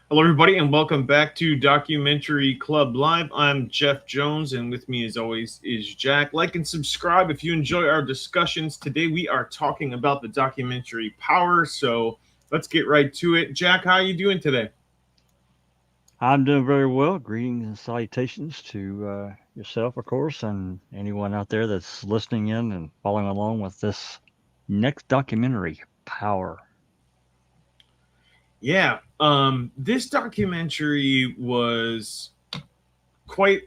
Hello, everybody, and welcome back to Documentary Club Live. I'm Jeff Jones, and with me, as always, is Jack. Like and subscribe if you enjoy our discussions. Today, we are talking about the documentary Power, so let's get right to it. Jack, how are you doing today? I'm doing very well. Greetings and salutations to yourself, of course, and anyone out there that's listening in and following along with this next documentary, Power. Yeah, this documentary was quite,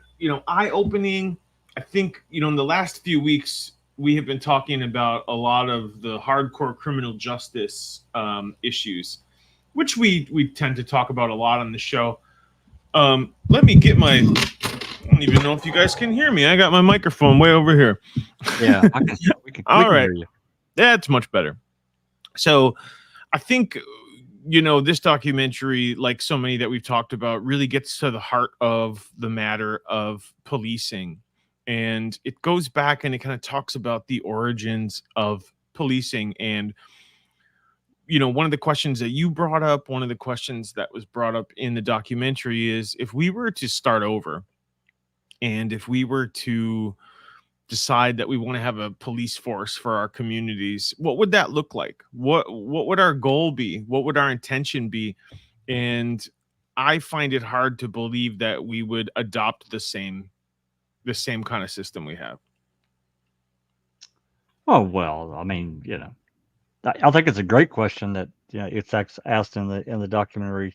eye-opening. I think, in the last few weeks, we have been talking about a lot of the hardcore criminal justice issues, which we tend to talk about a lot on the show. Let me get my. I don't even know if you guys can hear me. I got my microphone way over here. Yeah, we All can right, hear you. that's much better. So, I think this documentary, like so many that we've talked about, really gets to the heart of the matter of policing, and it goes back and it kind of talks about the origins of policing. And one of the questions that you brought up, one of the questions that was brought up in the documentary is, if we were to start over and if we were to decide that we want to have a police force for our communities, what would that look like? What would our goal be? What would our intention be? And I find it hard to believe that we would adopt the same kind of system we have. Oh well, I mean, I think it's a great question that it's asked in the documentary.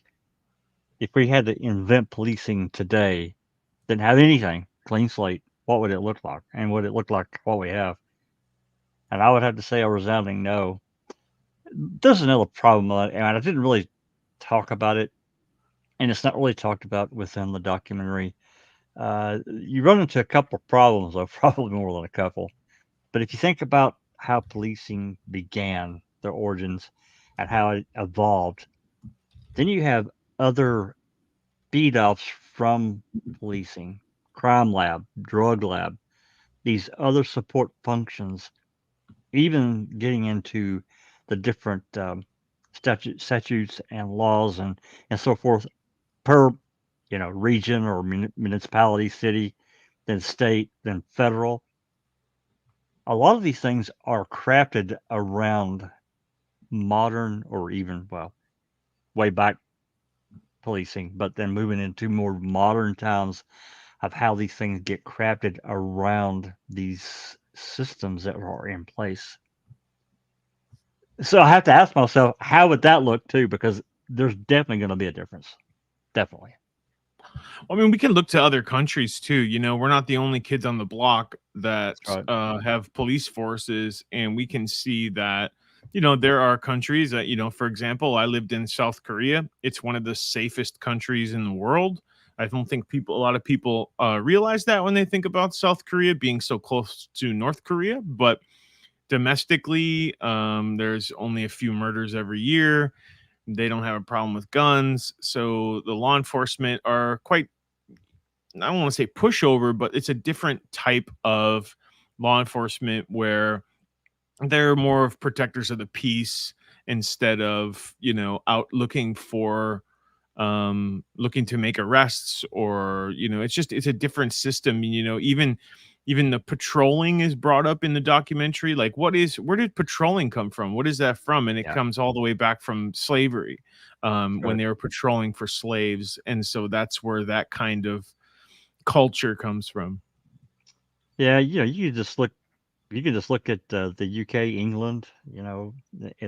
If we had to invent policing today, didn't have anything, clean slate, what would it look like? And would it look like what we have? And I would have to say a resounding no. There's another problem, and I didn't really talk about it, and it's not really talked about within the documentary. You run into a couple of problems, though, probably more than a couple. But if you think about how policing began, their origins, and how it evolved, then you have other feed offs from policing, crime lab, drug lab, these other support functions, even getting into the different statutes and laws and so forth per region or municipality, city, then state, then federal. A lot of these things are crafted around modern or even way back policing, but then moving into more modern times of how these things get crafted around these systems that are in place. So I have to ask myself, how would that look too? Because there's definitely going to be a difference. Definitely. I mean, we can look to other countries too. We're not the only kids on the block that That's right. have police forces, and we can see that. There are countries that, for example, I lived in South Korea. It's one of the safest countries in the world. I don't think a lot of people realize that when they think about South Korea being so close to North Korea. But domestically, there's only a few murders every year. They don't have a problem with guns, so the law enforcement are quite, I don't want to say pushover, but it's a different type of law enforcement where they're more of protectors of the peace instead of, out looking for looking to make arrests, or it's a different system. Even the patrolling is brought up in the documentary. Like, where did patrolling come from? What is that from? And it Yeah. comes all the way back from slavery, That's when right. they were patrolling for slaves. And so that's where that kind of culture comes from. Yeah. You can just look at the UK, England,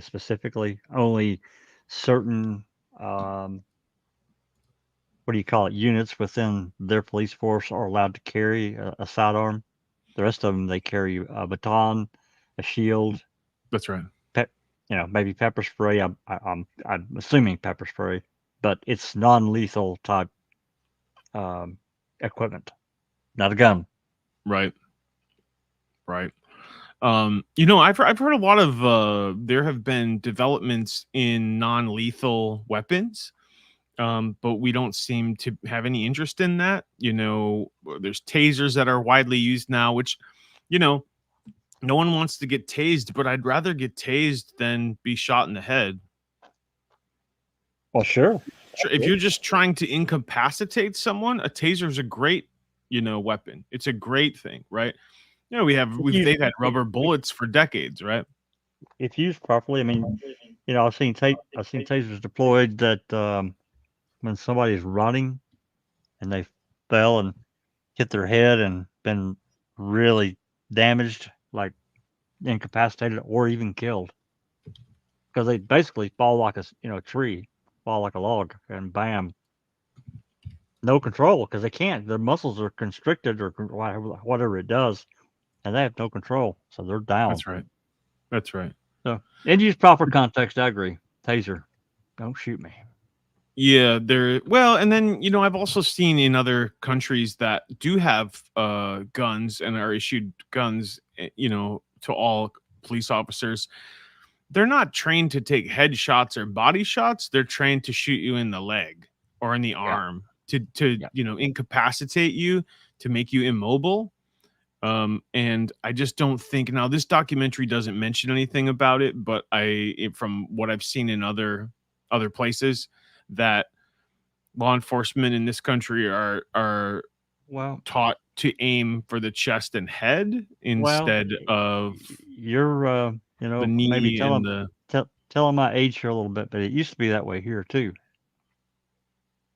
specifically only certain, um, what do you call it, units within their police force are allowed to carry a sidearm. The rest of them, they carry a baton, a shield, That's right. pep, maybe pepper spray. I'm assuming pepper spray, but it's non-lethal type um, equipment, not a gun. Right. right? I've heard a lot of there have been developments in non-lethal weapons, but we don't seem to have any interest in that. There's tasers that are widely used now, which, you know, no one wants to get tased, but I'd rather get tased than be shot in the head. Well, sure. Sure, if you're just trying to incapacitate someone, a taser is a great, weapon. It's a great thing, right? If used, they've had rubber bullets for decades, right? if used properly, I mean, I've seen tasers deployed that when somebody's running and they fell and hit their head and been really damaged, like incapacitated or even killed, because they basically fall like a tree, fall like a log, and bam, no control because they can't. Their muscles are constricted or whatever it does, and they have no control, so they're down. That's right. That's right. So, in use proper context, I agree. Taser, don't shoot me. Yeah, well, and then I've also seen in other countries that do have guns and are issued guns, to all police officers. They're not trained to take headshots or body shots. They're trained to shoot you in the leg or in the Yeah. arm to Yeah. incapacitate you, to make you immobile. And I just don't think, now this documentary doesn't mention anything about it, but from what I've seen in other places, that law enforcement in this country are Well, taught to aim for the chest and head instead of you're the maybe knee and the tell them my age here a little bit, but it used to be that way here too.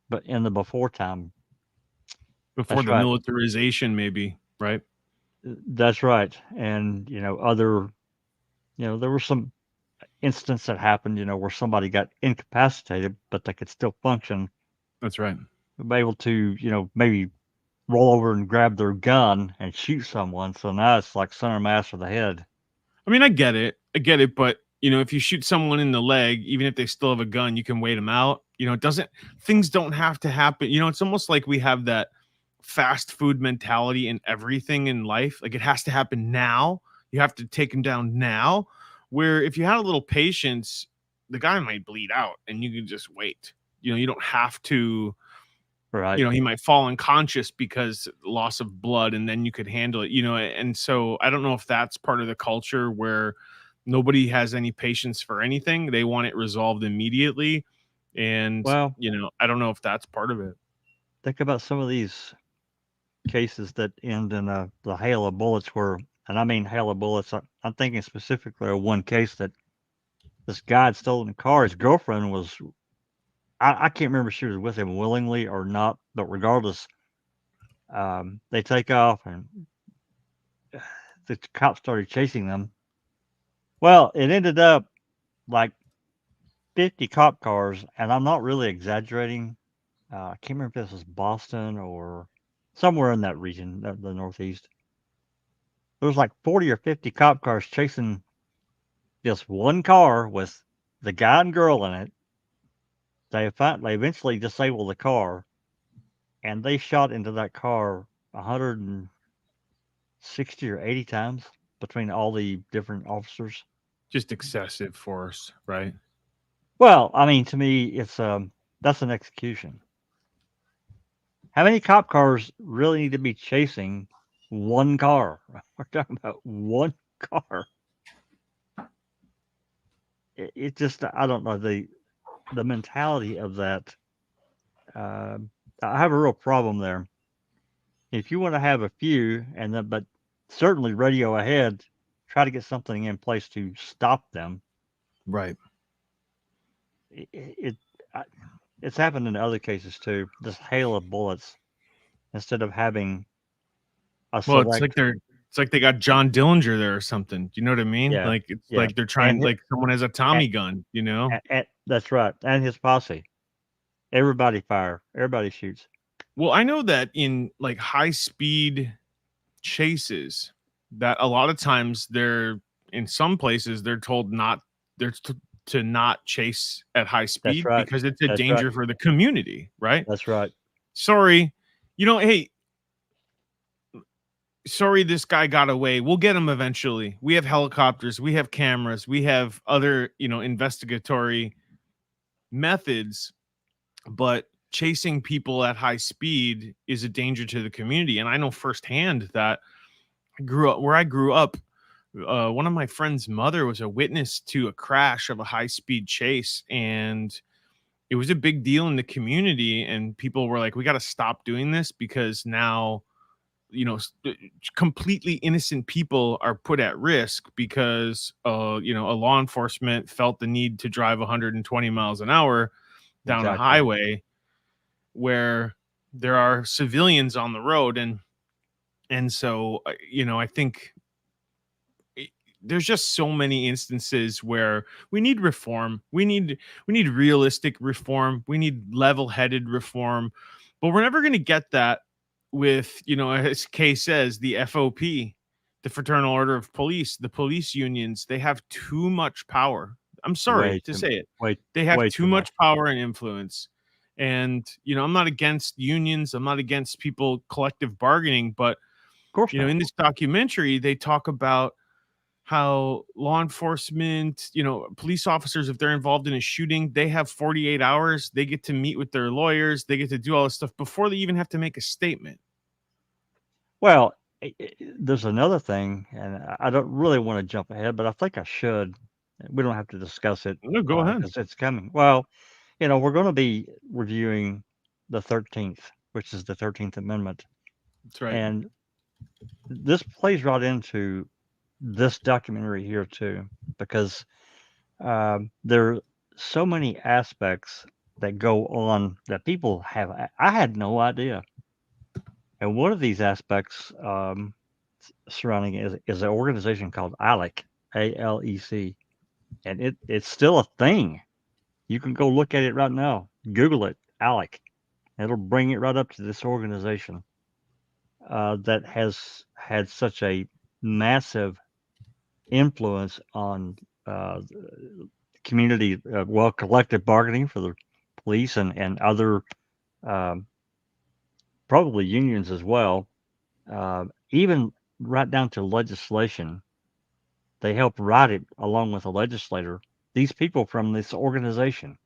But in the before time, before that's the right. militarization, maybe, right? That's right. And there were some instances that happened, where somebody got incapacitated, but they could still function, That's right. be able to, maybe roll over and grab their gun and shoot someone. So now it's like center mass for the head. I mean, I get it, but if you shoot someone in the leg, even if they still have a gun, you can wait them out. Things don't have to happen. It's almost like we have that fast food mentality in everything in life. Like, it has to happen now. You have to take him down now. Where if you had a little patience, the guy might bleed out and you can just wait. You don't have to, Right. he might fall unconscious because loss of blood, and then you could handle it, and so I don't know if that's part of the culture where nobody has any patience for anything. They want it resolved immediately. And, Well, I don't know if that's part of it. think about some of these cases that end in the hail of bullets and I mean hail of bullets. I'm thinking specifically of one case that this guy had stolen a car. His girlfriend was, I can't remember if she was with him willingly or not, but regardless, they take off and the cops started chasing them. Well, it ended up like 50 cop cars, and I'm not really exaggerating. I can't remember if this was Boston or somewhere in that region, the Northeast. There was like 40 or 50 cop cars chasing just one car with the guy and girl in it. They eventually disabled the car, and they shot into that car 160 or 80 times between all the different officers. Just excessive force, right? Well, I mean, to me, it's that's an execution. How many cop cars really need to be chasing one car? We're talking about one car. It just, I don't know, the mentality of that. I have a real problem there. If you want to have a few, but certainly radio ahead, try to get something in place to stop them. Right. It's happened in other cases too. This hail of bullets, instead of having a Well, select. it's like they got John Dillinger there or something. Do you know what I mean? Yeah, Like, it's yeah. like they're trying, like someone has a Tommy gun, That's right. And his posse. Everybody fire. Everybody shoots. Well, I know that in like high speed chases, that a lot of times in some places they're told to not chase at high speed right. because it's a That's danger right. for the community, right? That's right. Sorry. Hey, sorry, this guy got away. We'll get him eventually. We have helicopters, we have cameras, we have other, investigatory methods, but chasing people at high speed is a danger to the community. And I know firsthand that I grew up, one of my friend's mother was a witness to a crash of a high speed chase, and it was a big deal in the community. And people were like, we got to stop doing this because now, completely innocent people are put at risk because, a law enforcement felt the need to drive 120 miles an hour down a Exactly. highway where there are civilians on the road. And so, I think there's just so many instances where we need reform. We need realistic reform. We need level-headed reform. But we're never going to get that with, as Kay says, the FOP, the Fraternal Order of Police, the police unions. They have too much power. I'm sorry Way to too, say it. way, They have way too too much. much power and influence. And, I'm not against unions. I'm not against people collective bargaining, but Of course not. in this documentary, they talk about how law enforcement, police officers, if they're involved in a shooting, they have 48 hours. They get to meet with their lawyers. They get to do all this stuff before they even have to make a statement. Well, there's another thing, and I don't really want to jump ahead, but I think I should. We don't have to discuss it No, go ahead. because it's coming. Well, we're going to be reviewing the 13th, which is the 13th Amendment. That's right. And this plays right into this documentary here, too, because there are so many aspects that go on that people have. I had no idea. And one of these aspects surrounding it is an organization called ALEC, ALEC, and it's still a thing. You can go look at it right now. Google it, ALEC. It'll bring it right up to this organization that has had such a massive influence on community, collective bargaining for the police and other probably unions as well. Even right down to legislation. They helped write it along with a legislator. These people from this organization,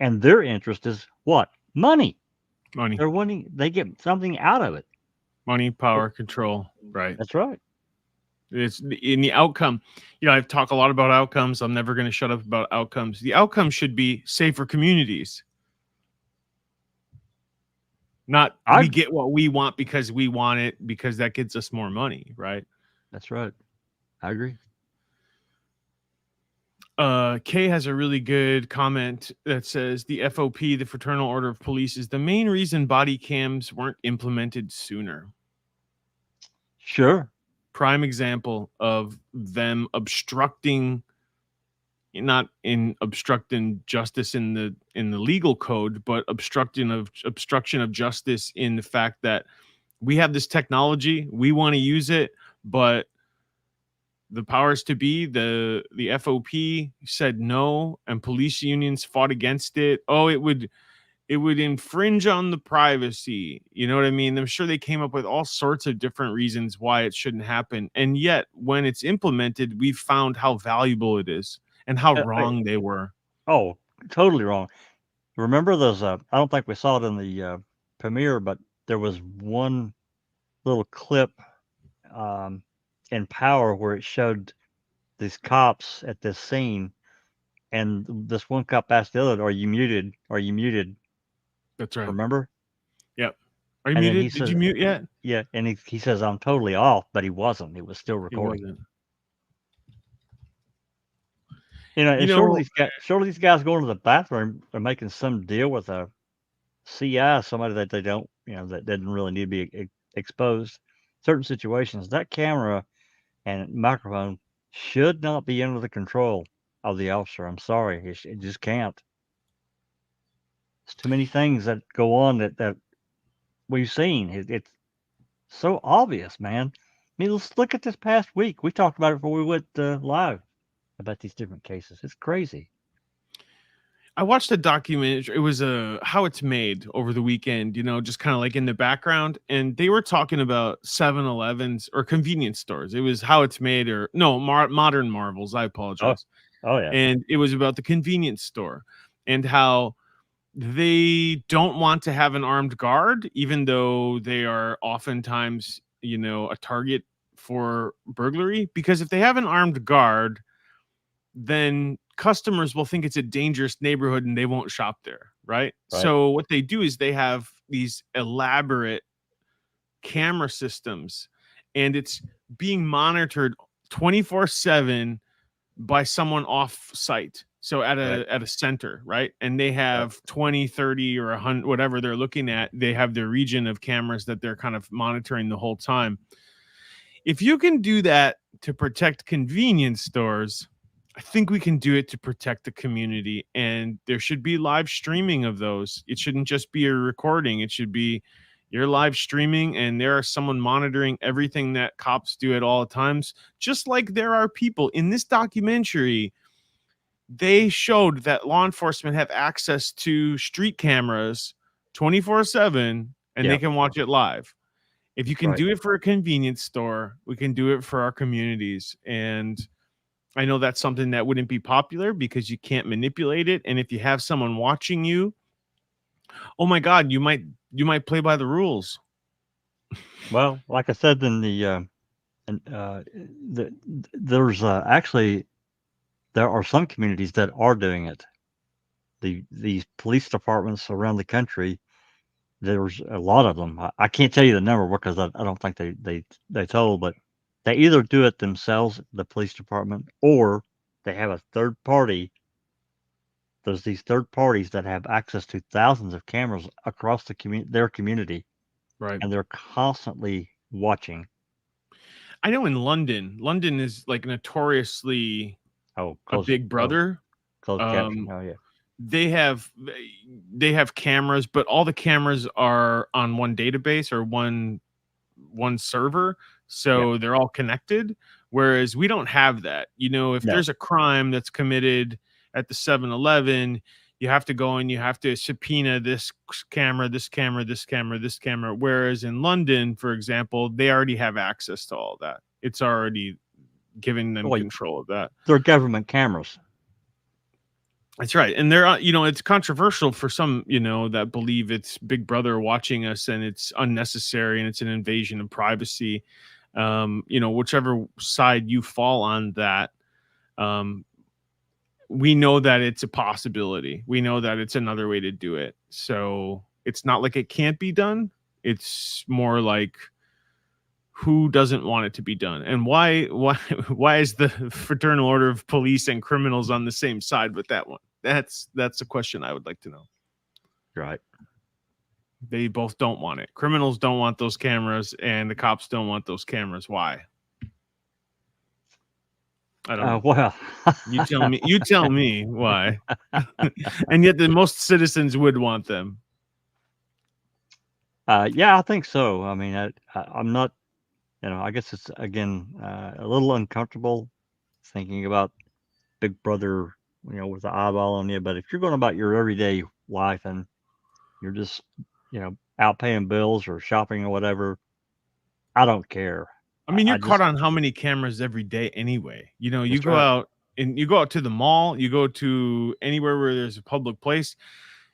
and their interest is what? Money. Money, They're wanting. They get something out of it. money, power, control. Right. That's right. It's in the outcome. I've talked a lot about outcomes. I'm never going to shut up about outcomes. The outcome should be safer communities. Not we get what we want because we want it, because that gets us more money, right? That's right. I agree. Kay has a really good comment that says the FOP, the Fraternal Order of Police, is the main reason body cams weren't implemented sooner. Sure. Prime example of them obstructing, not in obstructing justice in the legal code, but obstruction of justice in the fact that we have this technology, we want to use it, but the powers to be, the FOP said no, and police unions fought against it. Oh, it would infringe on the privacy. You know what I mean? I'm sure they came up with all sorts of different reasons why it shouldn't happen. And yet, when it's implemented, we've found how valuable it is and how wrong they were. Oh, totally wrong. Remember those? I don't think we saw it in the premiere, but there was one little clip in Power where it showed these cops at this scene, and this one cop asked the other, "Are you muted? Are you muted?" That's right. Remember? Yep. Are you muted? Did you mute yet? Yeah, and he says, "I'm totally off," but he wasn't. He was still recording. Surely these guys going to the bathroom are making some deal with a CI, somebody that they don't, that doesn't really need to be exposed. Certain situations, that camera and microphone should not be under the control of the officer. I'm sorry, it just can't. There's too many things that go on that we've seen. It's so obvious, man. I mean, let's look at this past week. We talked about it before we went live about these different cases. It's crazy. I watched a documentary. It was a How It's Made over the weekend, just kind of like in the background. And they were talking about 7-Elevens or convenience stores. It was How It's Made, or no, Modern Marvels. I Oh, apologize. oh yeah, And it was about the convenience store and how they don't want to have an armed guard, even though they are oftentimes, a target for burglary. Because if they have an armed guard, then customers will think it's a dangerous neighborhood and they won't shop there, right? right. So what they do is they have these elaborate camera systems, and it's being monitored 24/7 by someone off site. So at Right. a center, right? And they Right. have 20, 30, or 100, whatever they're looking at. They have their region of cameras that they're kind of monitoring the whole time. If you can do that to protect convenience stores, I think we can do it to protect the community. And there should be live streaming of those. It shouldn't just be a recording. It should be you're live streaming and there are someone monitoring everything that cops do at all times. Just like there are people in this documentary, they showed that law enforcement have access to street cameras 24/7 and they Yeah. can watch it live. If you can Right. do it for a convenience store, we can do it for our communities. And I know that's something that wouldn't be popular because you can't manipulate it. And if you have someone watching you, oh my God, you might play by the rules. Well, like I said in and there's actually there are some communities that are doing it. These police departments around the country, there's a lot of them. I can't tell you the number because I don't think they told, but they either do it themselves, the police department, or they have a third party. There's these third parties that have access to thousands of cameras across their community, Right. and they're constantly watching. I know in London is like notoriously Oh, a big brother. closed caption. Um, Oh yeah, they have they have cameras, but all the cameras are on one database or one server, yeah, so they're all connected. Whereas we don't have that. If no, there's a crime that's committed at the 7-Eleven, you have to go and you have to subpoena this camera, this camera, this camera, this camera. Whereas in London, for example, they already have access to all that. It's already giving them well, control of that. they're government cameras. That's right. And it's controversial for some, that believe it's Big Brother watching us and it's unnecessary and it's an invasion of privacy. Whichever side you fall on that, um, we know that it's a possibility. We know that it's another way to do it. So it's not like it can't be done. It's more like who doesn't want it to be done, and why is the fraternal order of police and criminals on the same side with that one? That's a question I would like to know. Right. They both don't want it. Criminals don't want those cameras and the cops don't want those cameras. Why? I don't know. Well, You tell me why. And yet the most citizens would want them. yeah, I think so. I mean, I'm not. I guess it's again a little uncomfortable thinking about Big Brother, with the eyeball on you. But if you're going about your everyday life and you're just, out paying bills or shopping or whatever, I don't care. I mean, I you're caught just on how many cameras every day anyway. You That's go right. out and you go out to the mall, you go to anywhere where there's a public place,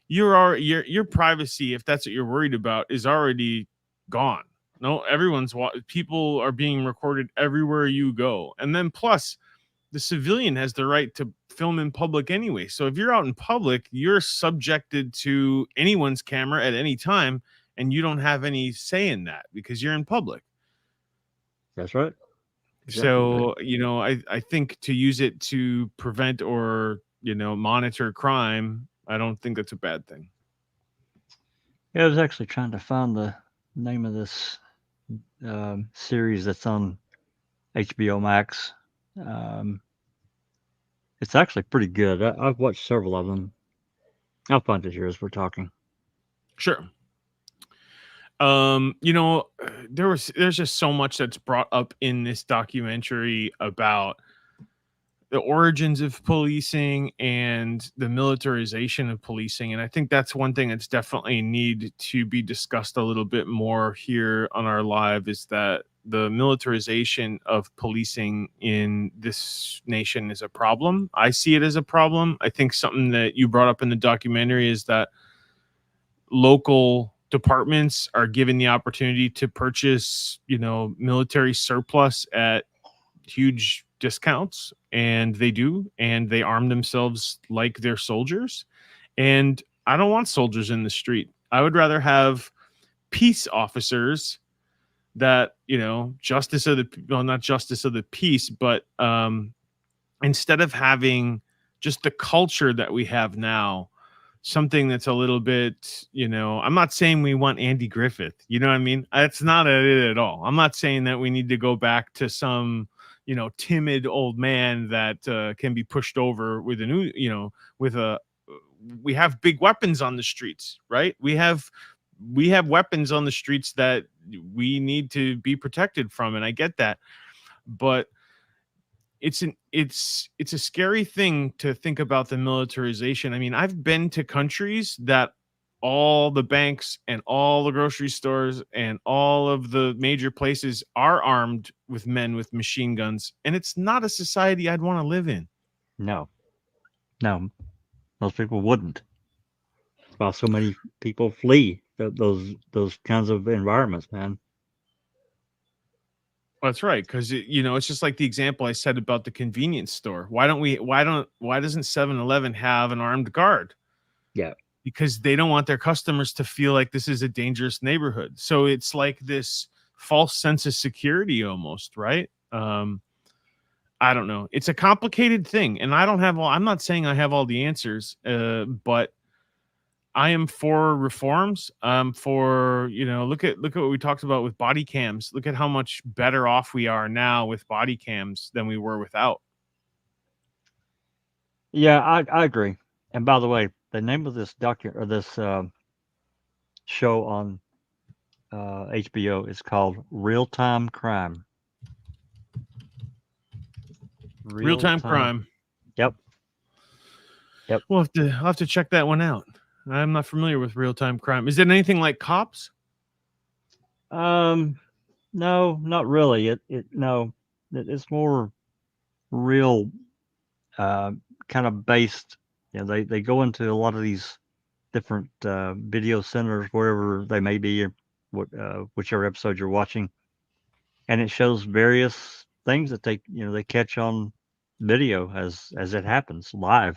your privacy, if that's what you're worried about, is already gone. No, people are being recorded everywhere you go. And then plus the civilian has the right to film in public anyway. So if you're out in public, you're subjected to anyone's camera at any time and you don't have any say in that because you're in public. That's right. Exactly right. So, I think to use it to prevent or, monitor crime, I don't think that's a bad thing. Yeah, I was actually trying to find the name of this series that's on HBO Max. Um, it's actually pretty good. I've watched several of them. I'll find it here as we're talking. Sure. There's just so much that's brought up in this documentary about the origins of policing and the militarization of policing. And I think that's one thing that's definitely need to be discussed a little bit more here on our live, is that the militarization of policing in this nation is a problem. I see it as a problem. I think something that you brought up in the documentary is that local departments are given the opportunity to purchase, military surplus at huge discounts, and they do, and they arm themselves like they're soldiers. And I don't want soldiers in the street. I would rather have peace officers that, justice of the, well, not justice of the peace, but instead of having just the culture that we have now, something that's a little bit, I'm not saying we want Andy Griffith, you know what I mean? That's not it at all. I'm not saying that we need to go back to some, timid old man that can be pushed over with a new, we have big weapons on the streets, right? We have weapons on the streets that we need to be protected from. And I get that, but it's a scary thing to think about the militarization. I mean, I've been to countries that all the banks and all the grocery stores and all of the major places are armed with men with machine guns, and it's not a society I'd want to live in. No, most people wouldn't. That's why so many people flee those kinds of environments, man. That's right, because it's just like the example I said about the convenience store. Why doesn't 7-Eleven have an armed guard? Yeah. Because they don't want their customers to feel like this is a dangerous neighborhood. So it's like this false sense of security almost, right? I don't know. It's a complicated thing, and I'm not saying I have all the answers, but I am for reforms. For, look at what we talked about with body cams. Look at how much better off we are now with body cams than we were without. Yeah, I agree. And by the way, the name of this show on HBO is called Real Time Crime. Real-time crime. Yep. I'll have to check that one out. I'm not familiar with real-time crime. Is it anything like Cops? No, not really. It's more real, kind of based. They go into a lot of these different video centers, wherever they may be, or whichever episode you're watching, and it shows various things that they catch on video as it happens live.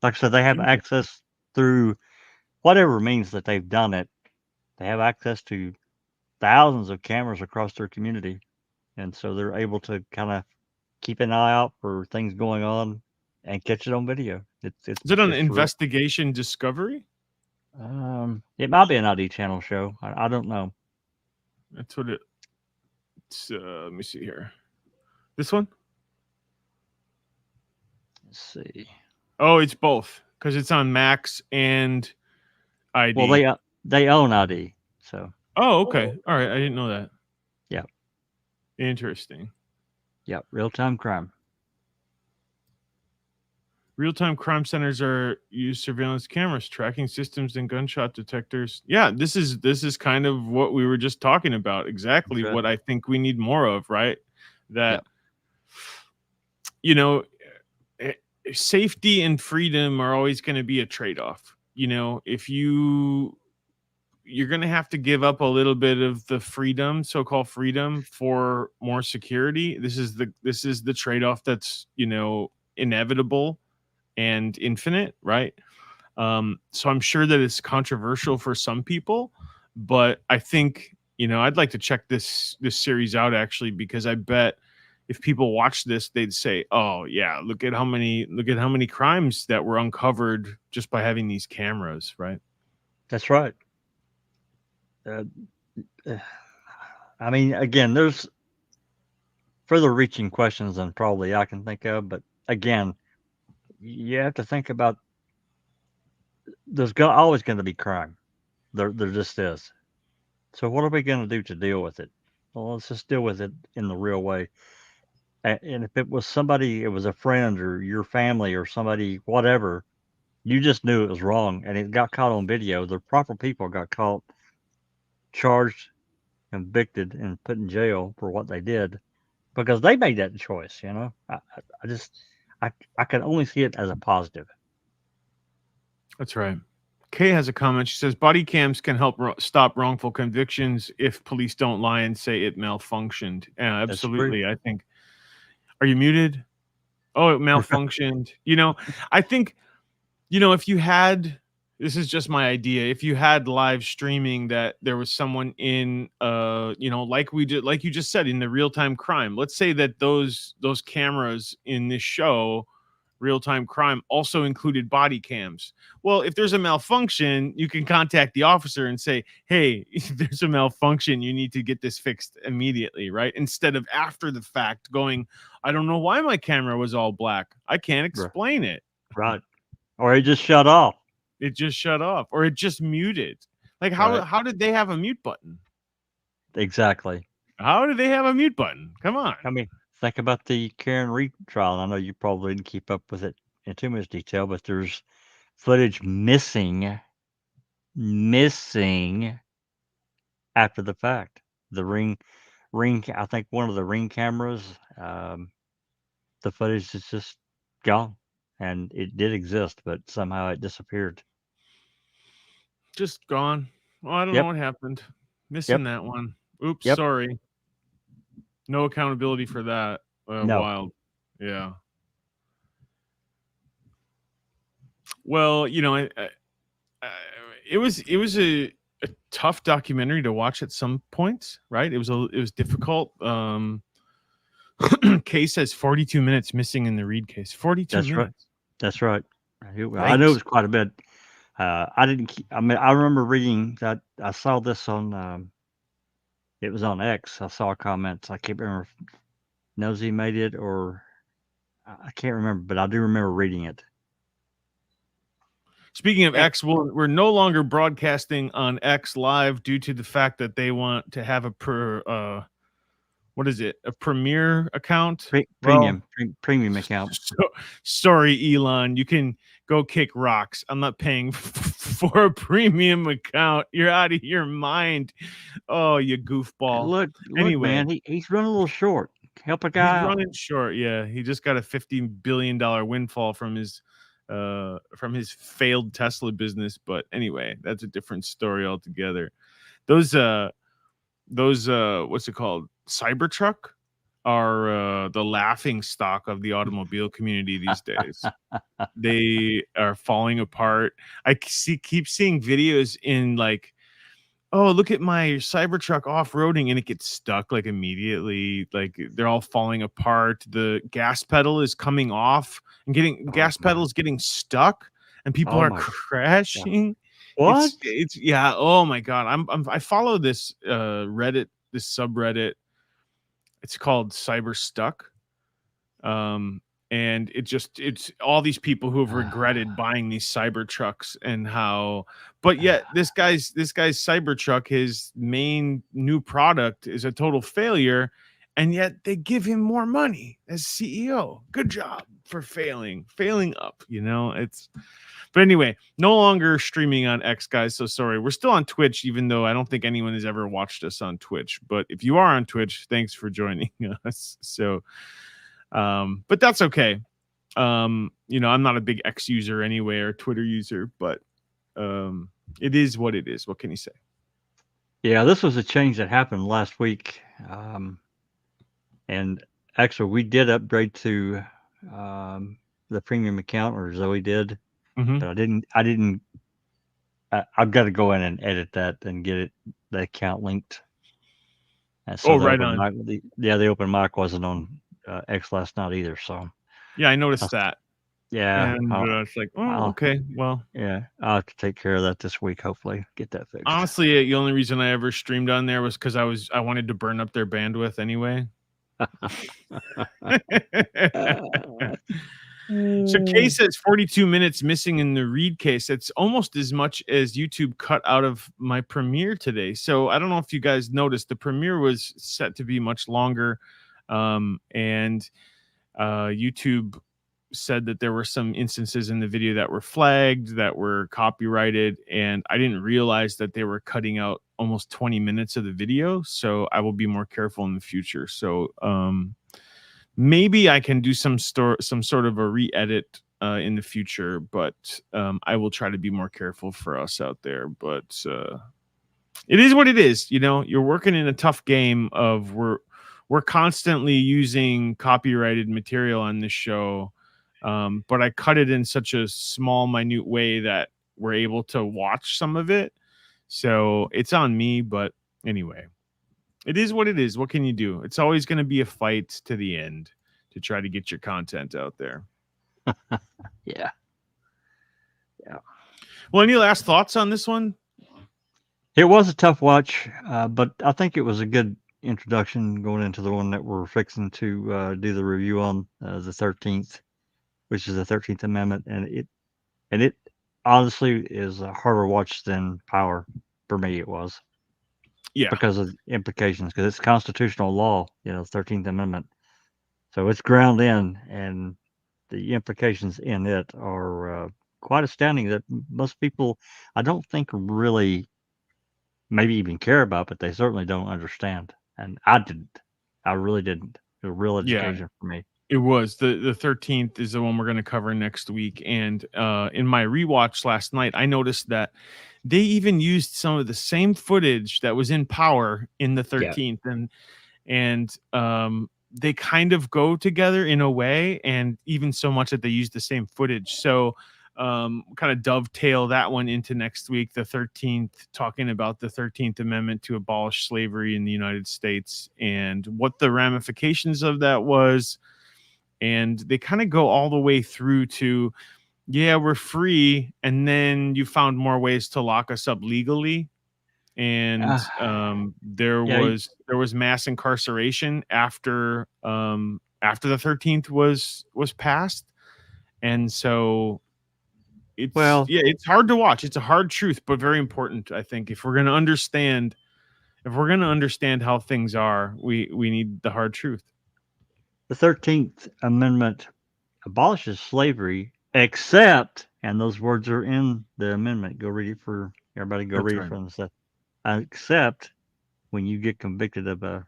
Like I said, they have access through whatever means that they've done it. They have access to thousands of cameras across their community, and so they're able to kind of keep an eye out for things going on and catch it on video. Is it on Investigation Discovery? It might be an ID channel show. I don't know. That's what it's. Let me see here. This one. Let's see. Oh, it's both, because it's on Max and ID. Well, they own ID, so. Oh, okay. All right. I didn't know that. Yeah. Interesting. Yeah. Real-time crime. Real-time crime centers use surveillance cameras, tracking systems, and gunshot detectors. Yeah, this is kind of what we were just talking about. Exactly what I think we need more of, right? That, safety and freedom are always going to be a trade-off. If you're going to have to give up a little bit of the freedom, so-called freedom, for more security. This is the trade-off that's, inevitable and infinite, right? So I'm sure that it's controversial for some people, but I think, I'd like to check this series out, actually, because I bet if people watch this, they'd say, "Oh yeah, look at how many crimes that were uncovered just by having these cameras," right? That's right. I mean, again, there's further reaching questions than probably I can think of, but again, you have to think about there's always going to be crime. There just is. So what are we going to do to deal with it? Well, let's just deal with it in the real way. And if it was somebody, it was a friend or your family or somebody, whatever, you just knew it was wrong, and it got caught on video. The proper people got caught, charged, convicted, and put in jail for what they did because they made that choice. I just, I can only see it as a positive. That's right. Kay has a comment. She says body cams can help stop wrongful convictions if police don't lie and say it malfunctioned. Yeah, absolutely. I think. Are you muted? Oh, it malfunctioned. I think, if you had, this is just my idea, if you had live streaming that there was someone in, like we did, like you just said, in the real-time crime, let's say that those cameras in this show, real-time crime, also included body cams. Well, if there's a malfunction, you can contact the officer and say, hey, there's a malfunction, you need to get this fixed immediately, right? Instead of after the fact going, I don't know why my camera was all black, I can't explain it. Right. Or it just shut off. It just shut off, or it just muted. Like how did they have a mute button? Exactly. How did they have a mute button? Come on. I mean, think about the Karen Reed trial. I know you probably didn't keep up with it in too much detail, but there's footage missing after the fact. The ring, I think one of the Ring cameras, the footage is just gone, and it did exist, but somehow it disappeared. Just gone. Well, I don't know what happened. Missing that one. Oops, sorry. No accountability for that. No. Wild. Yeah. Well, it was a tough documentary to watch at some points, right? It was difficult. Case says 42 minutes missing in the Reed case. 42 minutes. That's right. I know it was quite a bit. I remember reading that. I saw this on, it was on X. I saw comments. I can't remember if Nosy made it or I can't remember, but I do remember reading it. Speaking of X, we're no longer broadcasting on X Live due to the fact that they want to have a Premier account? Premium account. Sorry, Elon. You can go kick rocks. I'm not paying for a premium account. You're out of your mind. Oh, you goofball. Look, anyway, man, he's running a little short. Help a guy out. He's running short. Yeah, he just got a $50 billion windfall from his failed Tesla business. But anyway, that's a different story altogether. Those what's it called? Cybertruck are the laughing stock of the automobile community these days. They are falling apart. I keep seeing videos in like, oh, look at my Cybertruck off-roading, and it gets stuck like immediately. Like they're all falling apart. The gas pedal is coming off and gas pedal is getting stuck, and people are crashing. What? It's yeah. Oh my god. I follow this Reddit, this subreddit. It's called Cyberstuck. And it's all these people who have regretted buying these Cybertrucks but yet this guy's Cybertruck, his main new product, is a total failure, and yet they give him more money as CEO. Good job for failing up, But anyway, no longer streaming on X, guys. So sorry. We're still on Twitch, even though I don't think anyone has ever watched us on Twitch. But if you are on Twitch, thanks for joining us. So, but that's okay. I'm not a big X user anyway, or Twitter user, but it is what it is. What can you say? Yeah, this was a change that happened last week. And actually, we did upgrade to the premium account, or Zoe did. Mm-hmm. But I've got to go in and edit that and get the account linked. So right on. The open mic wasn't on X last night either. So yeah, I noticed that. Yeah, and it's like, okay, well, yeah, I'll have to take care of that this week. Hopefully, get that fixed. Honestly, the only reason I ever streamed on there was because I wanted to burn up their bandwidth anyway. So Kay says 42 minutes missing in the Reed case. It's almost as much as YouTube cut out of my premiere today. So I don't know if you guys noticed, the premiere was set to be much longer. And YouTube said that there were some instances in the video that were flagged, that were copyrighted, and I didn't realize that they were cutting out almost 20 minutes of the video. So I will be more careful in the future. So maybe I can do some sort of a re-edit in the future, but I will try to be more careful for us out there. But it is what it is. You know, you're working in a tough game of we're constantly using copyrighted material on this show. But I cut it in such a small, minute way that we're able to watch some of it. So it's on me. But anyway, it is what it is. What can you do? It's always going to be a fight to the end to try to get your content out there. Yeah. Well, any last thoughts on this one? It was a tough watch, but I think it was a good introduction going into the one that we're fixing to do the review on, the 13th, which is the 13th Amendment, and it honestly is a harder watch than Power for me. It was, Yeah, because of the implications, because it's constitutional law, 13th Amendment, so it's ground in, and the implications in it are quite astounding. That most people, I don't think, really maybe even care about, but they certainly don't understand. And I didn't. I really didn't. It was a real education for me. It was the 13th is the one we're going to cover next week. And in my rewatch last night, I noticed that they even used some of the same footage that was in Power in the 13th, and they kind of go together in a way, and even so much that they use the same footage. So kind of dovetail that one into next week, the 13th, talking about the 13th Amendment to abolish slavery in the United States and what the ramifications of that was. And they kind of go all the way through to, yeah, we're free, and then you found more ways to lock us up legally. And there was mass incarceration after the 13th was passed. And so it's hard to watch. It's a hard truth, but very important. I think if we're going to understand how things are, we need the hard truth. The 13th Amendment abolishes slavery, except, and those words are in the amendment. Go read it for everybody. Go read it for themselves. Except when you get convicted of a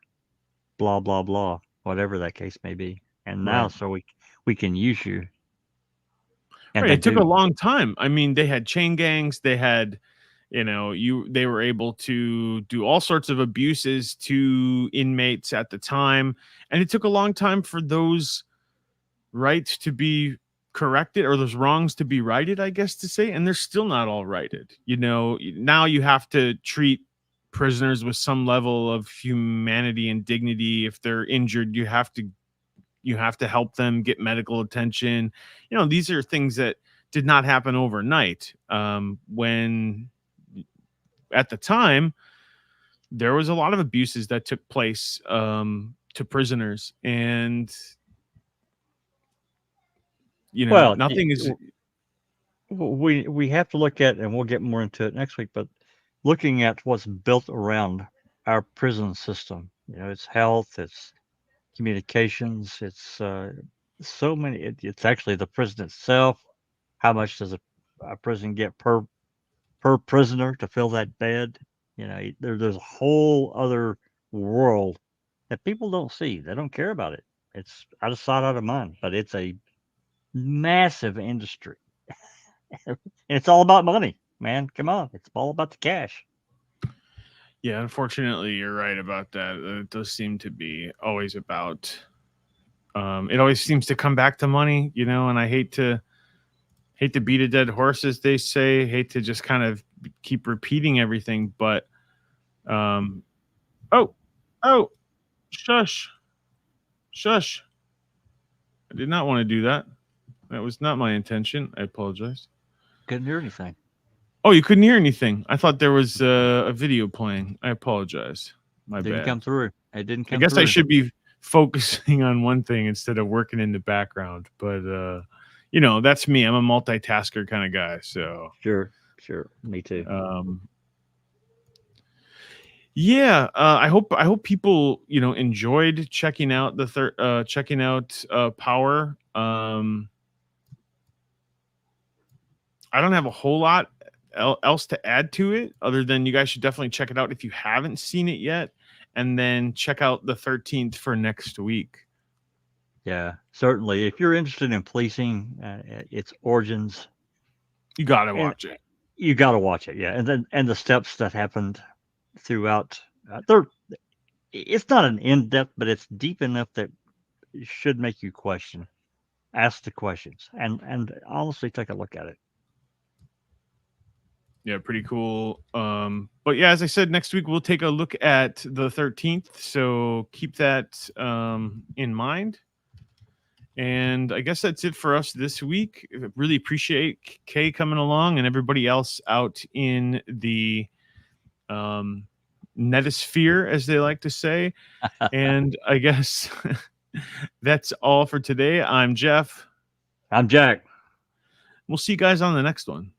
blah blah blah, whatever that case may be. And now, so we can use you. And it took a long time. I mean, they had chain gangs. They had, they were able to do all sorts of abuses to inmates at the time. And it took a long time for those rights to be corrected, or those wrongs to be righted, I guess to say. And they're still not all righted. Now you have to treat prisoners with some level of humanity and dignity. If they're injured, you have to help them get medical attention. These are things that did not happen overnight. When at the time, there was a lot of abuses that took place to prisoners, and nothing is. We have to look at, and we'll get more into it next week, but looking at what's built around our prison system, it's health, it's communications, it's so many. It's actually the prison itself. How much does a prison get per prisoner to fill that bed? There's a whole other world that people don't see. They don't care about it. It's out of sight, out of mind. But it's a massive industry. And it's all about money, man. Come on, it's all about the cash. Yeah, unfortunately, you're right about that. It does seem to be always about. It always seems to come back to money, and I hate to beat a dead horse, as they say. Hate to just kind of keep repeating everything, but shush. I did not want to do that. That was not my intention. I apologize. Couldn't hear anything. Oh, you couldn't hear anything. I thought there was a video playing. I apologize. My bad. It didn't come through. I guess I should be focusing on one thing instead of working in the background. But that's me. I'm a multitasker kind of guy. So sure, me too. Yeah, I hope people, enjoyed checking out Power. I don't have a whole lot else to add to it other than you guys should definitely check it out if you haven't seen it yet, and then check out the 13th for next week. Yeah, certainly. If you're interested in policing, its origins, You gotta and watch it. you got to watch it. Yeah, and the steps that happened throughout. There, it's not an in depth, but it's deep enough that it should make you question, ask the questions, and honestly take a look at it. Yeah, pretty cool. But yeah, as I said, next week we'll take a look at the 13th. So keep that in mind. And I guess that's it for us this week. Really appreciate Kay coming along and everybody else out in the netosphere, as they like to say. And I guess that's all for today. I'm Jeff. I'm Jack. We'll see you guys on the next one.